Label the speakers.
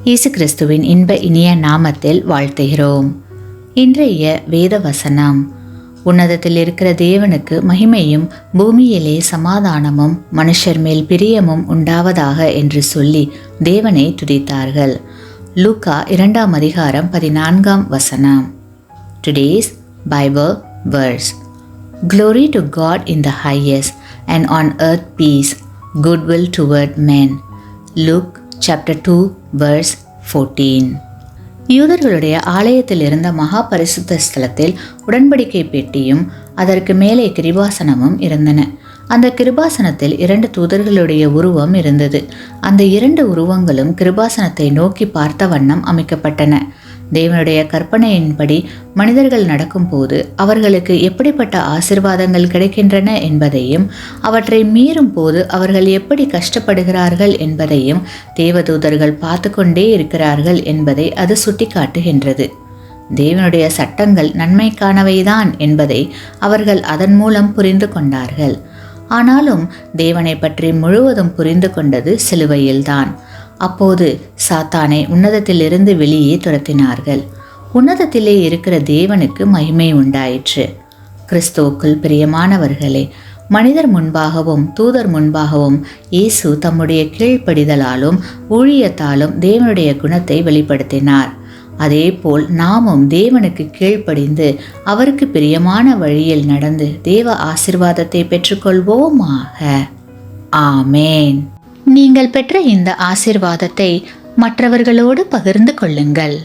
Speaker 1: இயேசு கிறிஸ்துவின் இன்ப இனிய நாமத்தில் வாழ்த்துகிறோம். இன்றைய வேத வசனம்: உன்னதத்தில் இருக்கிற தேவனுக்கு மகிமையும் பூமியிலே சமாதானமும் மனுஷர் மேல் பிரியமும் உண்டாவதாக என்று சொல்லி தேவனை துதித்தார்கள். லூக்கா 2ஆம் அதிகாரம் 14ஆம் வசனம். Today's Bible verse: Glory to God in the highest, and on earth peace, goodwill toward men. Luke chapter 2 verse 14. யூதர்களுடைய ஆலயத்தில் இருந்த மகா பரிசுத்த ஸ்தலத்தில் உடன்படிக்கை பெட்டியும் அதற்கு மேலே கிருபாசனமும் இருந்தன. அந்த கிருபாசனத்தில் 2 தூதர்களுடைய உருவம் இருந்தது. அந்த 2 உருவங்களும் கிருபாசனத்தை நோக்கி பார்த்த வண்ணம் அமைக்கப்பட்டன. தேவனுடைய கற்பனையின்படி மனிதர்கள் நடக்கும்போது அவர்களுக்கு எப்படிப்பட்ட ஆசீர்வாதங்கள் கிடைக்கின்றன என்பதையும், அவற்றை மீறும் போது அவர்கள் எப்படி கஷ்டப்படுகிறார்கள் என்பதையும் தேவதூதர்கள் பார்த்து கொண்டே இருக்கிறார்கள் என்பதை அது சுட்டிக்காட்டுகின்றது. தேவனுடைய சட்டங்கள் நன்மைக்கானவைதான் என்பதை அவர்கள் அதன் மூலம் புரிந்து கொண்டார்கள். ஆனாலும் தேவனை பற்றி முழுவதும் புரிந்து கொண்டது சிலுவையில்தான். அப்போது சாத்தானை உன்னதத்திலிருந்து வெளியே துரத்தினார்கள். உன்னதத்திலே இருக்கிற தேவனுக்கு மகிமை உண்டாயிற்று. கிறிஸ்துவுக்குள் பிரியமானவர்களே, மனிதர் முன்பாகவும் தூதர் முன்பாகவும் இயேசு தம்முடைய கீழ்ப்படிதலாலும் ஊழியத்தாலும் தேவனுடைய குணத்தை வெளிப்படுத்தினார். அதேபோல் நாமும் தேவனுக்கு கீழ்ப்படிந்து அவருக்கு பிரியமான வழியில் நடந்து தேவ ஆசீர்வாதத்தை பெற்றுக்கொள்வோமாக. ஆமேன். நீங்கள் பெற்ற இந்த ஆசீர்வாதத்தை மற்றவர்களோடு பகிர்ந்து கொள்ளுங்கள்.